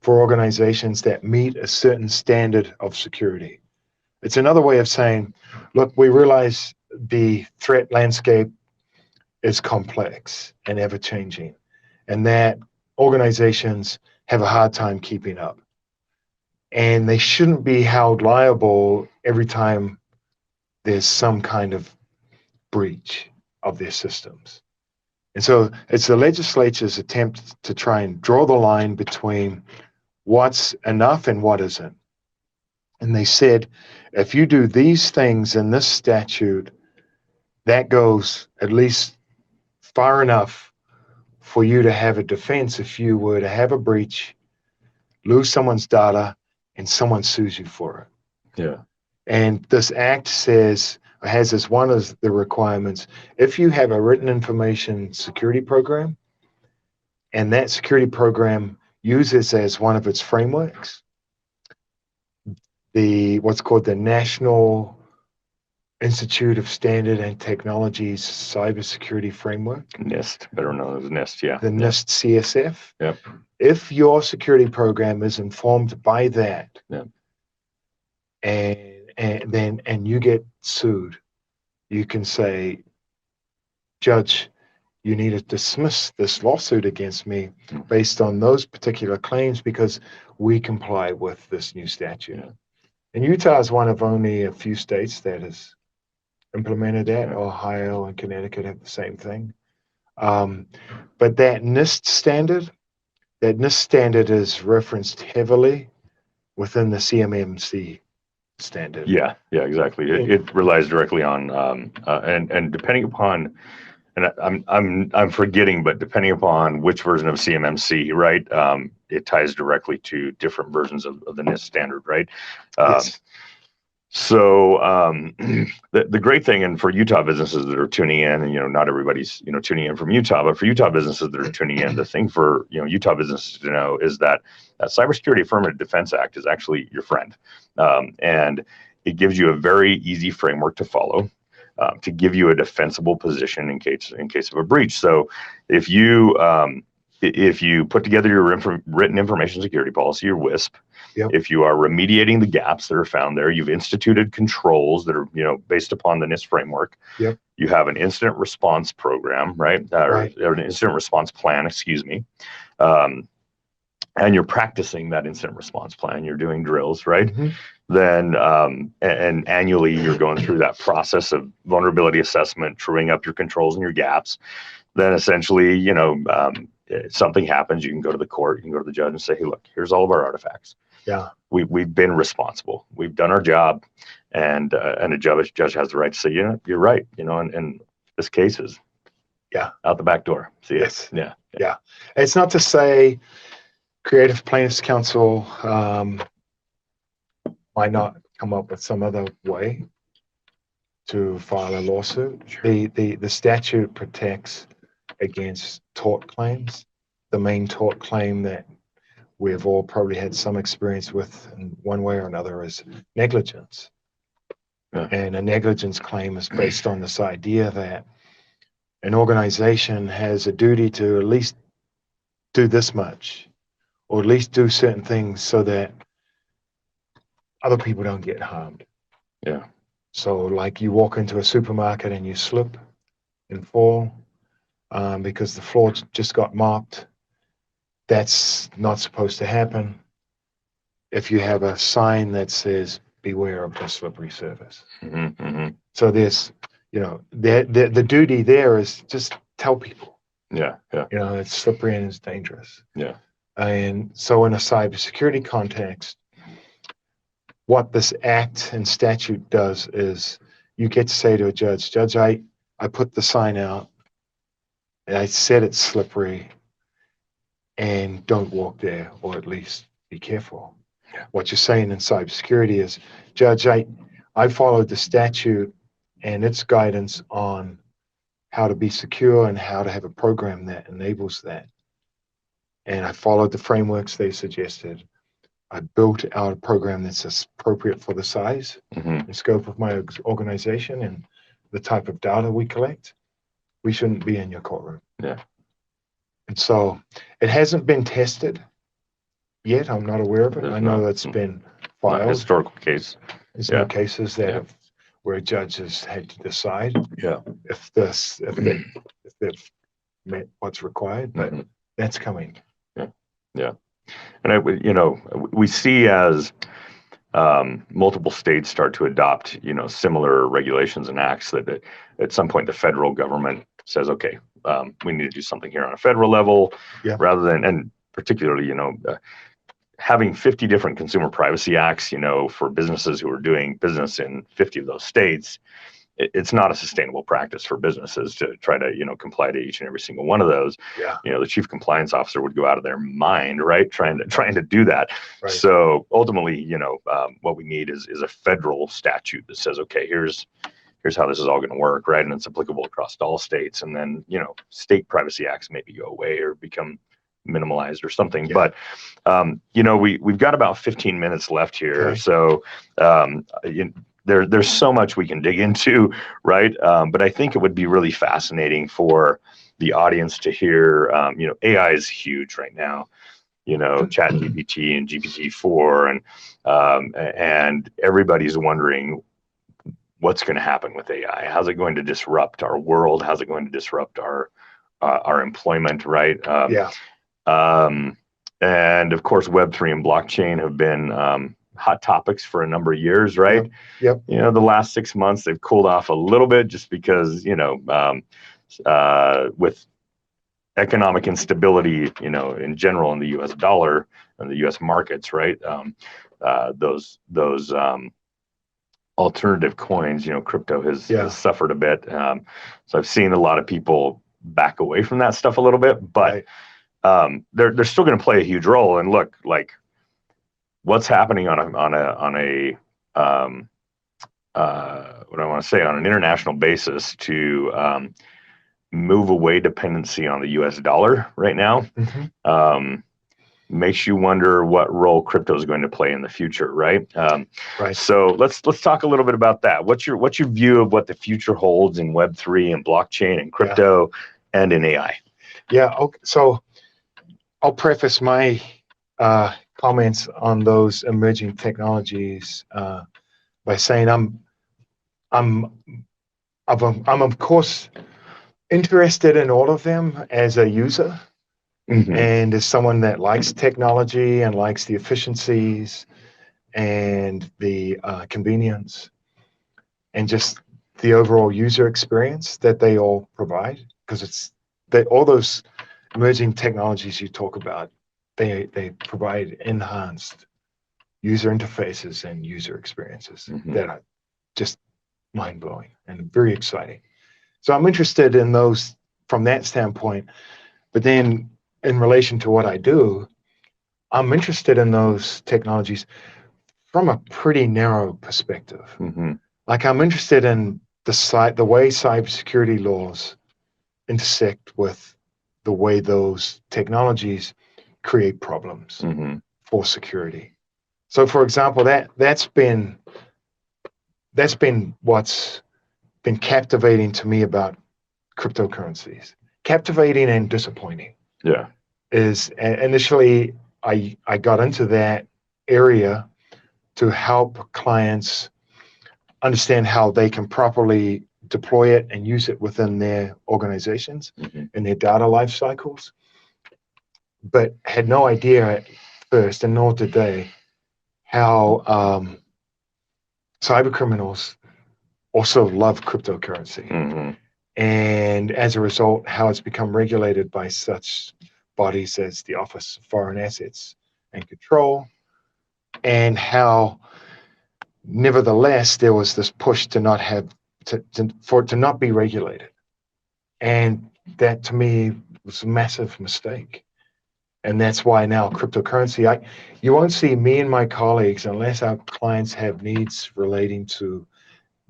S2: for organizations that meet a certain standard of security. It's another way of saying, look, we realize the threat landscape is complex and ever-changing, and that organizations have a hard time keeping up. And they shouldn't be held liable every time there's some kind of breach of their systems. And so it's the legislature's attempt to try and draw the line between what's enough and what isn't. And they said, if you do these things in this statute, that goes at least far enough for you to have a defense if you were to have a breach, lose someone's data, and someone sues you for it.
S1: Yeah.
S2: And this act has as one of the requirements, if you have a written information security program, and that security program uses as one of its frameworks what's called the National Institute of Standard and Technology's Cybersecurity Framework.
S1: NIST, better known as NIST, yeah.
S2: The NIST CSF.
S1: Yep.
S2: If your security program is informed by that,
S1: yep,
S2: and you get sued, you can say, Judge, you need to dismiss this lawsuit against me based on those particular claims because we comply with this new statute. Yeah. And Utah is one of only a few states that has implemented that. Yeah. Ohio and Connecticut have the same thing. But that NIST standard is referenced heavily within the CMMC standard.
S1: Yeah, exactly. It relies directly on, and depending upon and I'm forgetting, but depending upon which version of CMMC, right, it ties directly to different versions of the NIST standard, right?
S2: Yes.
S1: So the great thing, and for Utah businesses that are tuning in, and not everybody's tuning in from Utah, but for Utah businesses that are tuning in, the thing for Utah businesses to know is that Cybersecurity Affirmative Defense Act is actually your friend, and it gives you a very easy framework to follow. To give you a defensible position in case of a breach. So if you put together your written information security policy, your WISP,
S2: Yep.
S1: if you are remediating the gaps that are found there, you've instituted controls that are based upon the NIST framework.
S2: Yep.
S1: You have an incident response program, right?
S2: Right.
S1: Or an incident response plan, excuse me. And you're practicing that incident response plan. You're doing drills, right?
S2: Mm-hmm.
S1: Then and annually you're going through that process of vulnerability assessment, truing up your controls and your gaps. Then essentially, something happens, you can go to the court, you can go to the judge and say, hey, look, here's all of our artifacts.
S2: Yeah.
S1: We've been responsible. We've done our job, and a judge has the right to say, you're right, and this case is out the back door. See
S2: yes.
S1: Yeah.
S2: Yeah. It's not to say Creative Plaintiffs' Counsel might not come up with some other way to file a lawsuit. Sure. The statute protects against tort claims. The main tort claim that we've all probably had some experience with in one way or another is negligence. Yeah. And a negligence claim is based on this idea that an organization has a duty to at least do this much, or at least do certain things so that other people don't get harmed.
S1: Yeah.
S2: So like you walk into a supermarket and you slip and fall because the floor just got mopped. That's not supposed to happen. If you have a sign that says, beware of the slippery surface.
S1: Mm-hmm, mm-hmm.
S2: So there's, the duty there is just tell people.
S1: Yeah.
S2: It's slippery and it's dangerous.
S1: Yeah.
S2: And so in a cybersecurity context, what this act and statute does is you get to say to a judge, I put the sign out and I said it's slippery and don't walk there, or at least be careful. Yeah. What you're saying in cybersecurity is, Judge, I followed the statute and its guidance on how to be secure and how to have a program that enables that. And I followed the frameworks they suggested. I built out a program that's appropriate for the size and scope of my organization and the type of data we collect. We shouldn't be in your courtroom.
S1: Yeah. And
S2: so it hasn't been tested yet. I'm not aware of it. I know that's been filed.
S1: Not a historical case.
S2: There's no cases that where judges had to decide if they've met what's required, but that's coming.
S1: Yeah. And we see as multiple states start to adopt, similar regulations and acts that at some point the federal government says, okay, we need to do something here on a federal level, rather than, and particularly, having 50 different consumer privacy acts, for businesses who are doing business in 50 of those states. It's not a sustainable practice for businesses to try to, comply to each and every single one of those.
S2: Yeah.
S1: The chief compliance officer would go out of their mind, right, trying to do that.
S2: Right.
S1: So ultimately, what we need is a federal statute that says, okay, here's how this is all going to work, right, and it's applicable across all states. And then, state privacy acts maybe go away or become minimalized or something. Yeah. But we've got about 15 minutes left here, so There's so much we can dig into, right? But I think it would be really fascinating for the audience to hear. AI is huge right now. ChatGPT and GPT-4, and everybody's wondering what's going to happen with AI. How's it going to disrupt our world? How's it going to disrupt our employment? Right? And of course, Web3 and blockchain have been hot topics for a number of years, right?
S2: Yep.
S1: The last 6 months they've cooled off a little bit just because with economic instability, in general in the U.S. dollar and the U.S. markets, right? Those alternative coins, crypto has
S2: Yeah.
S1: suffered a bit. So I've seen a lot of people back away from that stuff a little bit, but they're still going to play a huge role. And look, like what's happening on a what I want to say, on an international basis to move away dependency on the U.S. dollar right now. Makes you wonder what role crypto is going to play in the future, right? So let's talk a little bit about that. What's your view of what the future holds in Web3 and blockchain and crypto and in AI?
S2: Yeah. Okay. So I'll preface my comments on those emerging technologies by saying I'm of course interested in all of them as a user. And as someone that likes technology and likes the efficiencies and the convenience and just the overall user experience that they all provide, because it's that all those emerging technologies you talk about, they provide enhanced user interfaces and user experiences that are just mind-blowing and very exciting. So I'm interested in those from that standpoint, but then in relation to what I do, I'm interested in those technologies from a pretty narrow perspective. Like I'm interested in the way cybersecurity laws intersect with the way those technologies create problems for security. So, for example, that's been what's been captivating to me about cryptocurrencies. Captivating and disappointing.
S1: Yeah.
S2: Is initially I got into that area to help clients understand how they can properly deploy it and use it within their organizations and their data life cycles, but had no idea at first, and nor did they, how cyber criminals also love cryptocurrency. And as a result, how it's become regulated by such bodies as the Office of Foreign Assets and Control, and how nevertheless there was this push to not have for it to not be regulated. And that to me was a massive mistake. And that's why now cryptocurrency, you won't see me and my colleagues unless our clients have needs relating to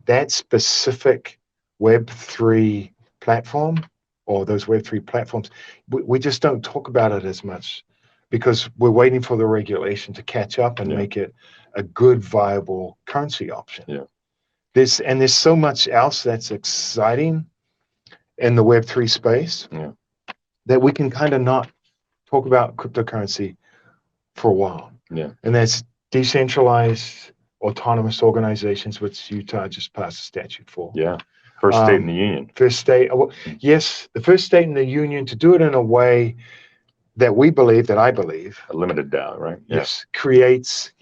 S2: that specific Web3 platform or those Web3 platforms. We just don't talk about it as much because we're waiting for the regulation to catch up and make it a good, viable currency option. There's so much else that's exciting in the Web3 space that we can kind of not talk about cryptocurrency for a while. And that's decentralized autonomous organizations, which Utah just passed a statute for.
S1: First state in the union.
S2: First state, yes, the first state in the union to do it in a way that I believe.
S1: A limited DAO, right?
S2: Yes, creates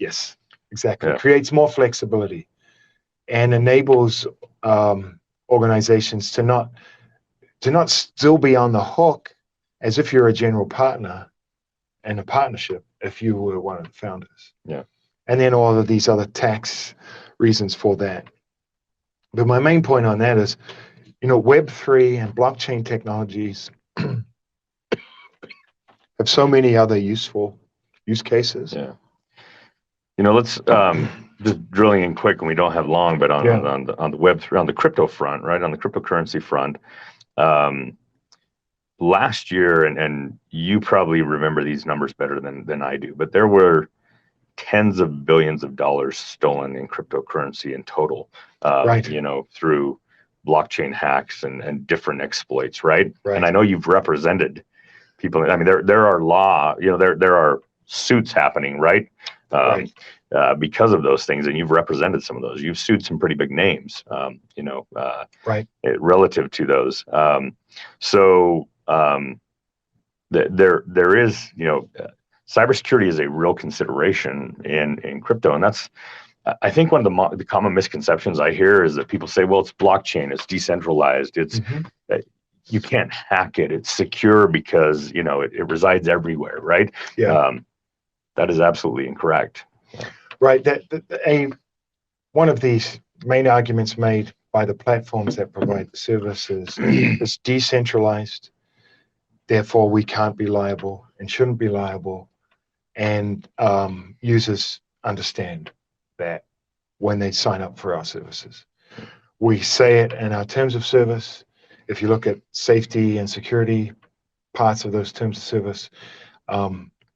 S2: more flexibility and enables organizations to not still be on the hook as if you're a general partner in a partnership if you were one of the founders. And then all of these other tax reasons for that. But my main point on that is, Web3 and blockchain technologies have so many other useful use cases.
S1: Let's just drilling in quick, and we don't have long, but on the Web3, on the crypto front, right, on the cryptocurrency front, last year, and you probably remember these numbers better than I do, but there were tens of billions of dollars stolen in cryptocurrency in total, through blockchain hacks and different exploits, right? And I know you've represented people. I mean, there are suits happening, right? Because of those things, and you've represented some of those. You've sued some pretty big names, relative to those. There is, cybersecurity is a real consideration in crypto, and that's, I think, one of the common misconceptions I hear is that people say, well, it's blockchain, it's decentralized, it's you can't hack it, it's secure because it resides everywhere, right? That is absolutely incorrect.
S2: Right. One of these main arguments made by the platforms that provide the services is decentralized. Therefore, we can't be liable and shouldn't be liable. And users understand that when they sign up for our services. We say it in our terms of service. If you look at safety and security parts of those terms of service,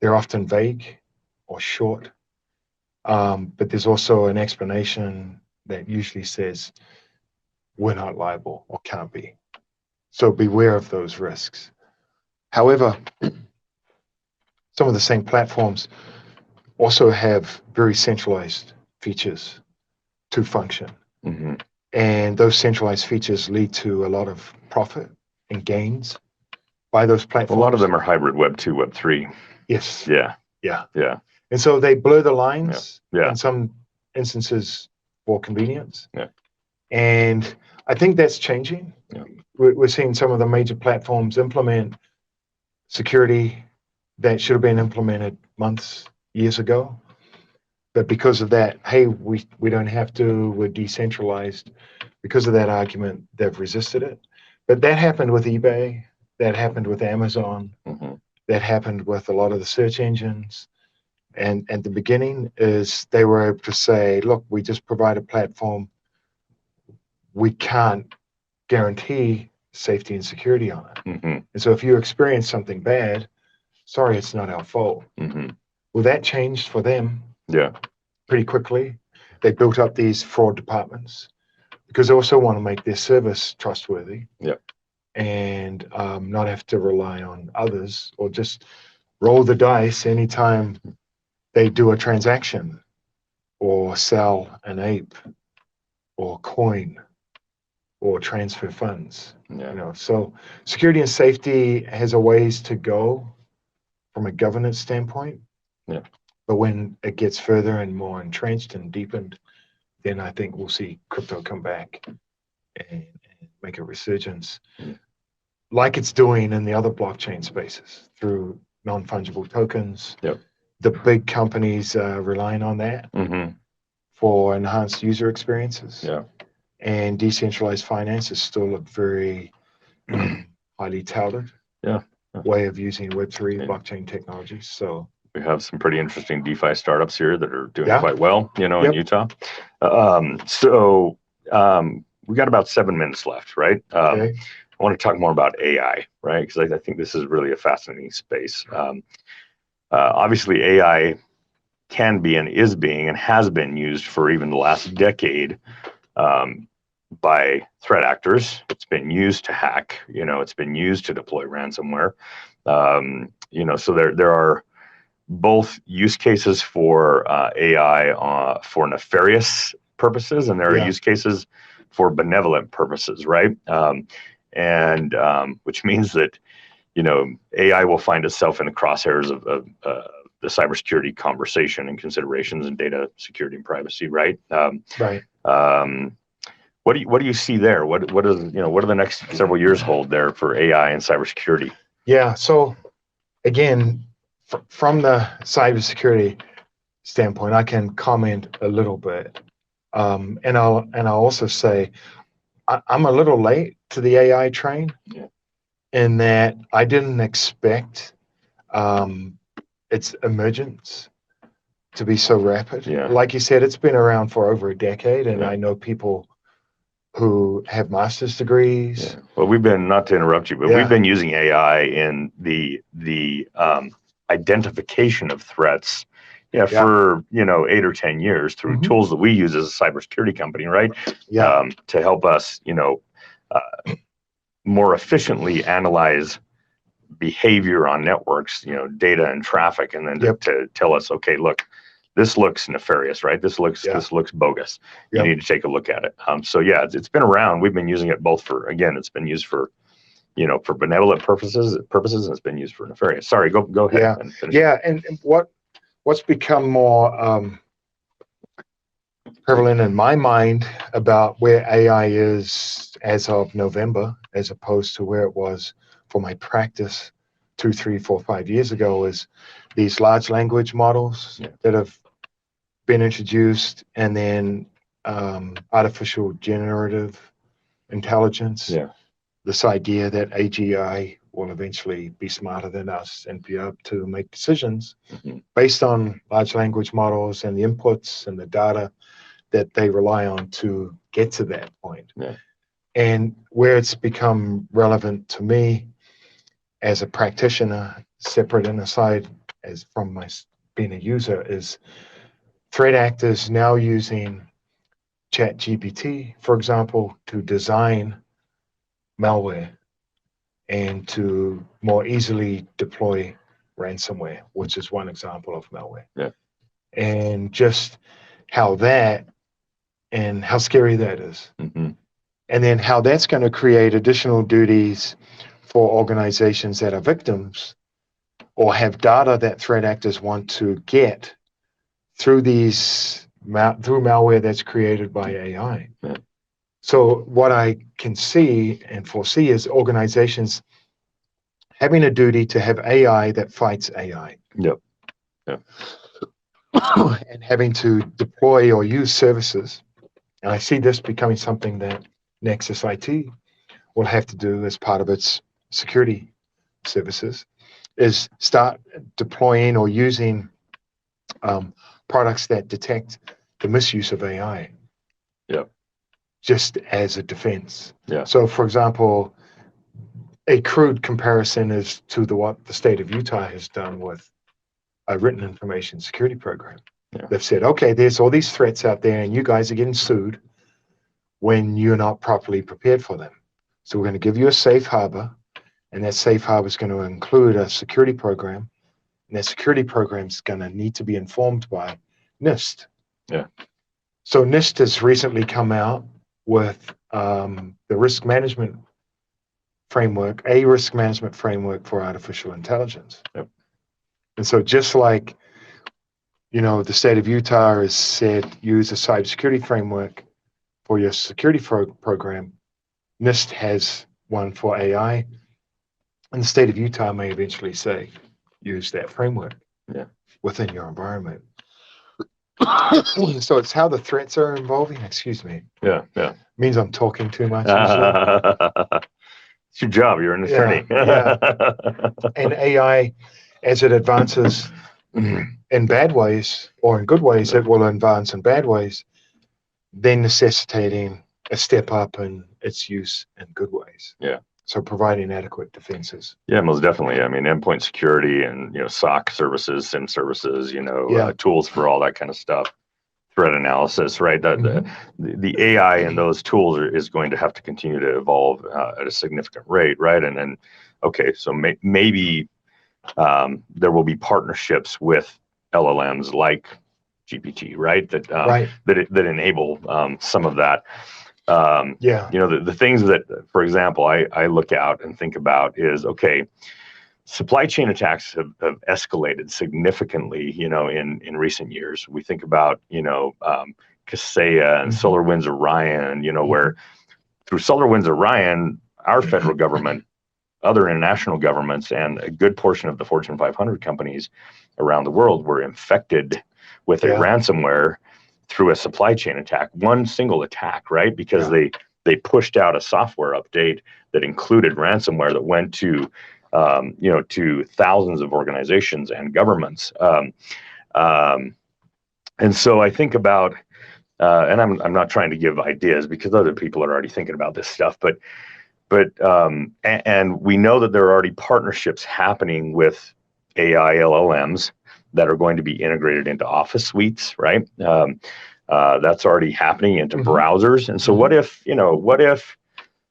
S2: they're often vague or short. But there's also an explanation that usually says we're not liable or can't be. So beware of those risks. However, some of the same platforms also have very centralized features to function.
S1: Mm-hmm.
S2: And those centralized features lead to a lot of profit and gains by those platforms.
S1: A lot of them are hybrid Web 2, Web 3.
S2: Yes.
S1: Yeah.
S2: Yeah.
S1: Yeah.
S2: And so they blur the lines
S1: Yeah.
S2: in some instances for convenience.
S1: Yeah.
S2: And I think that's changing.
S1: Yeah.
S2: We're seeing some of the major platforms implement security that should have been implemented months, years ago. But because of that, hey, we don't have to, we're decentralized. Because of that argument, they've resisted it. But that happened with eBay, that happened with Amazon,
S1: Mm-hmm.
S2: that happened with a lot of the search engines. And at the beginning is they were able to say, look, we just provide a platform. We can't guarantee safety and security on it.
S1: Mm-hmm.
S2: And so if you experience something bad, sorry, it's not our fault.
S1: Mm-hmm.
S2: Well, that changed for them.
S1: Yeah.
S2: Pretty quickly. They built up these fraud departments because they also want to make their service trustworthy.
S1: Yeah.
S2: And not have to rely on others or just roll the dice anytime they do a transaction or sell an ape or coin or transfer funds.
S1: Yeah.
S2: You know, so security and safety has a ways to go from a governance standpoint.
S1: Yeah.
S2: But when it gets further and more entrenched and deepened, then I think we'll see crypto come back and make a resurgence like it's doing in the other blockchain spaces through non-fungible tokens.
S1: Yep.
S2: The big companies relying on that
S1: Mm-hmm.
S2: for enhanced user experiences.
S1: Yeah.
S2: And decentralized finance is still a very highly touted way of using Web3 blockchain technologies. So
S1: we have some pretty interesting DeFi startups here that are doing
S2: Yeah.
S1: quite well, in
S2: Yep.
S1: Utah. We got about 7 minutes left, right?
S2: okay.
S1: I want to talk more about AI, right? Because I think this is really a fascinating space. Obviously, AI can be and is being and has been used for even the last decade by threat actors. It's been used to hack. It's been used to deploy ransomware. So there are both use cases for AI for nefarious purposes, and there are
S2: Yeah.
S1: use cases for benevolent purposes, right? And which means that AI will find itself in the crosshairs of the cybersecurity conversation and considerations and data security and privacy, right?
S2: Right.
S1: What do you see there? What do the next several years hold there for AI and cybersecurity?
S2: Yeah. So again, from the cybersecurity standpoint, I can comment a little bit, and I'll also say I'm a little late to the AI train, in that I didn't expect its emergence to be so rapid.
S1: Yeah.
S2: Like you said, it's been around for over a decade, and
S1: Yeah.
S2: I know people who have master's degrees.
S1: Yeah. Well, we've been, not to interrupt you, but
S2: Yeah.
S1: we've been using AI in the identification of threats for 8 or 10 years through
S2: Mhm.
S1: tools that we use as a cybersecurity company, right?
S2: Yeah.
S1: To help us more efficiently analyze behavior on networks, data and traffic, and then
S2: Yep.
S1: to tell us, okay, look, this looks nefarious, right? This looks bogus. You
S2: Yep.
S1: need to take a look at it. It's been around. We've been using it both for, again, it's been used for for benevolent purposes, and it's been used for nefarious. Sorry, go ahead.
S2: Yeah.
S1: And finish.
S2: Yeah. And what's become more prevalent in my mind about where AI is as of November, as opposed to where it was for my practice 2, 3, 4, 5 years ago, is these large language models that have been introduced, and then artificial generative intelligence.
S1: Yeah.
S2: This idea that AGI will eventually be smarter than us and be able to make decisions based on large language models and the inputs and the data that they rely on to get to that point.
S1: Yeah.
S2: And where it's become relevant to me as a practitioner, separate and aside as from my being a user, is threat actors now using ChatGPT, for example, to design malware and to more easily deploy ransomware, which is one example of malware.
S1: Yeah.
S2: And just how that and how scary that is.
S1: Mm-hmm.
S2: And then how that's going to create additional duties for organizations that are victims or have data that threat actors want to get through through malware that's created by AI.
S1: Yeah.
S2: So what I can see and foresee is organizations having a duty to have AI that fights AI.
S1: Yep. Yep.
S2: And having to deploy or use services. And I see this becoming something that Nexus IT will have to do as part of its security services, is start deploying or using products that detect the misuse of AI.
S1: Yep.
S2: Just as a defense.
S1: Yeah.
S2: So, for example, a crude comparison is to what the state of Utah has done with a written information security program.
S1: Yeah.
S2: They've said, okay, there's all these threats out there and you guys are getting sued when you're not properly prepared for them. So we're going to give you a safe harbor, and that safe harbor is going to include a security program, and that security program is going to need to be informed by NIST.
S1: Yeah.
S2: So NIST has recently come out with the risk management framework, a risk management framework for artificial intelligence.
S1: Yep.
S2: And so just like, the state of Utah has said, use a cybersecurity framework for your security program, NIST has one for AI, and the state of Utah may eventually say, use that framework within your environment. So it's how the threats are evolving. Excuse me.
S1: Yeah.
S2: Means I'm talking too much.
S1: It's your job. You're an attorney.
S2: Yeah. And AI, as it advances in bad ways or in good ways, it will advance in bad ways, then necessitating a step up in its use in good ways.
S1: Yeah.
S2: So providing adequate defenses.
S1: Yeah, most definitely. I mean, endpoint security and SOC services, SIM services, tools for all that kind of stuff. Threat analysis, right? The AI in those tools is going to have to continue to evolve at a significant rate, right? And then, okay, so maybe there will be partnerships with LLMs like GPT, right? That enable some of that. The things that, for example, I look out and think about is, okay, supply chain attacks have escalated significantly, in recent years. We think about, Kaseya and SolarWinds Orion, where through SolarWinds Orion, our federal government, other international governments, and a good portion of the Fortune 500 companies around the world were infected with a ransomware through a supply chain attack, one single attack, right? Because they pushed out a software update that included ransomware that went to to thousands of organizations and governments. And so I think about, and I'm not trying to give ideas because other people are already thinking about this stuff, but and we know that there are already partnerships happening with AI LLMs that are going to be integrated into Office suites, right? That's already happening into browsers. And so what if,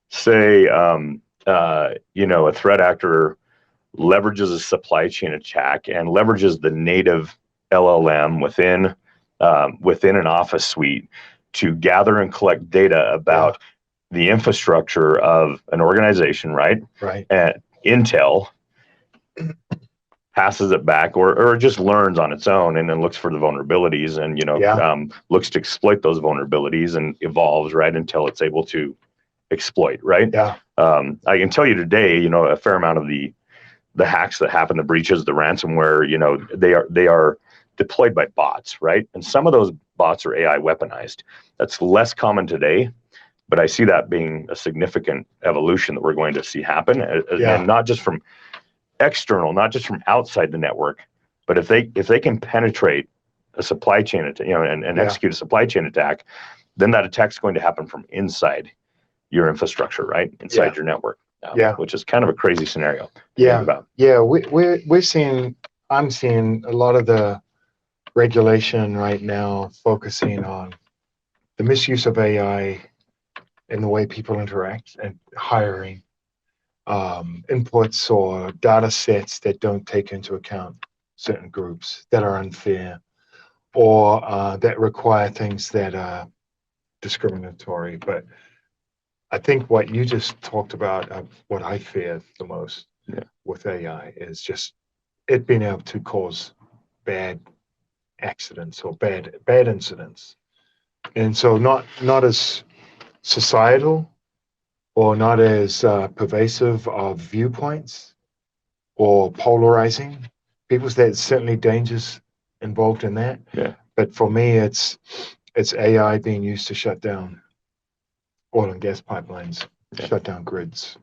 S1: say, a threat actor leverages a supply chain attack and leverages the native LLM within an Office suite to gather and collect data about the infrastructure of an organization, right?
S2: Right.
S1: And Intel passes it back or just learns on its own and then looks for the vulnerabilities and, looks to exploit those vulnerabilities and evolves, right, until it's able to exploit, right?
S2: Yeah.
S1: I can tell you today, a fair amount of the hacks that happen, the breaches, the ransomware, they are deployed by bots, right? And some of those bots or AI weaponized. That's less common today, but I see that being a significant evolution that we're going to see happen, and not just from external, not just from outside the network, but if they can penetrate a supply chain, and execute a supply chain attack, then that attack's going to happen from inside your infrastructure, right? Inside your network. Which is kind of a crazy scenario to think about.
S2: I'm seeing a lot of the regulation right now focusing on the misuse of AI in the way people interact and hiring inputs or data sets that don't take into account certain groups that are unfair, or that require things that are discriminatory. But I think what you just talked about, what I fear the most with AI, is just it being able to cause bad accidents or bad incidents. And so not as societal or not as pervasive of viewpoints or polarizing people. There's certainly dangers involved in that. But for me, it's AI being used to shut down oil and gas pipelines, shut down grids,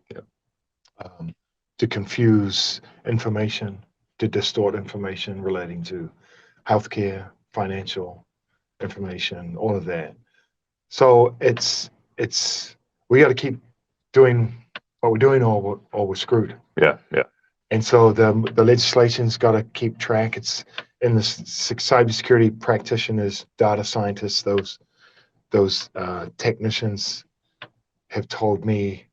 S2: to confuse information, to distort information relating to healthcare, financial information, all of that. So we got to keep doing what we're doing, or we're screwed. And so the legislation's got to keep track. It's in the cybersecurity practitioners, data scientists, those technicians have told me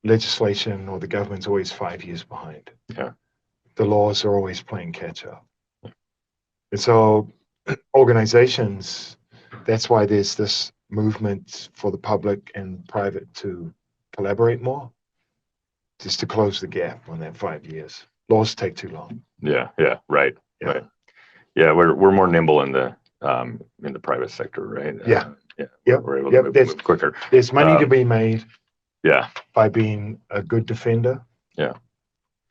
S2: legislation or the government's always 5 years behind. The laws are always playing catch up. And so organizations, that's why there's this movement for the public and private to collaborate more, just to close the gap on that 5 years. Laws take too long.
S1: Right. We're more nimble in the private sector, right? We're able to move quicker.
S2: There's money to be made by being a good defender,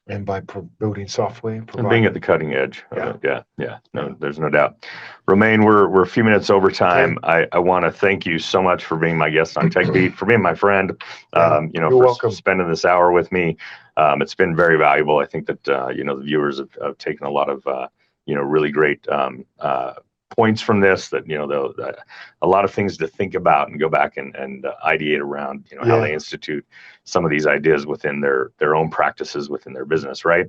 S2: and by building software
S1: and being at the cutting edge. No, there's no doubt. Romaine, we're a few minutes over time. I want to thank you so much for being my guest on Techbeat, for being my friend,
S2: you're
S1: for
S2: welcome.
S1: spending this hour with me. It's been very valuable. I think that the viewers have taken a lot of really great points from this, that a lot of things to think about and go back and ideate around, how they institute some of these ideas within their own practices within their business, right?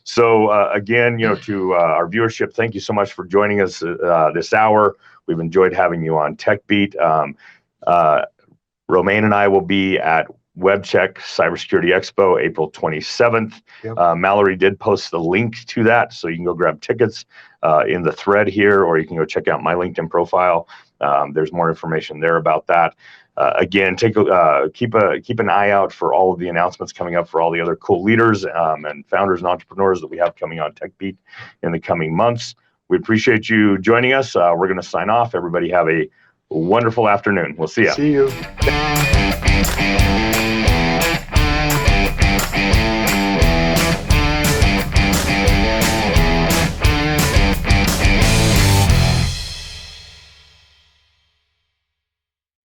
S1: So again, to our viewership, thank you so much for joining us this hour. We've enjoyed having you on Techbeat. Romaine and I will be at WebCheck Cybersecurity Expo, April 27th. Mallory did post the link to that, so you can go grab tickets in the thread here, or you can go check out my LinkedIn profile. There's more information there about that. Again, keep an eye out for all of the announcements coming up for all the other cool leaders and founders and entrepreneurs that we have coming on Techbeat in the coming months. We appreciate you joining us. We're going to sign off. Everybody have a wonderful afternoon. We'll see you.
S2: See you.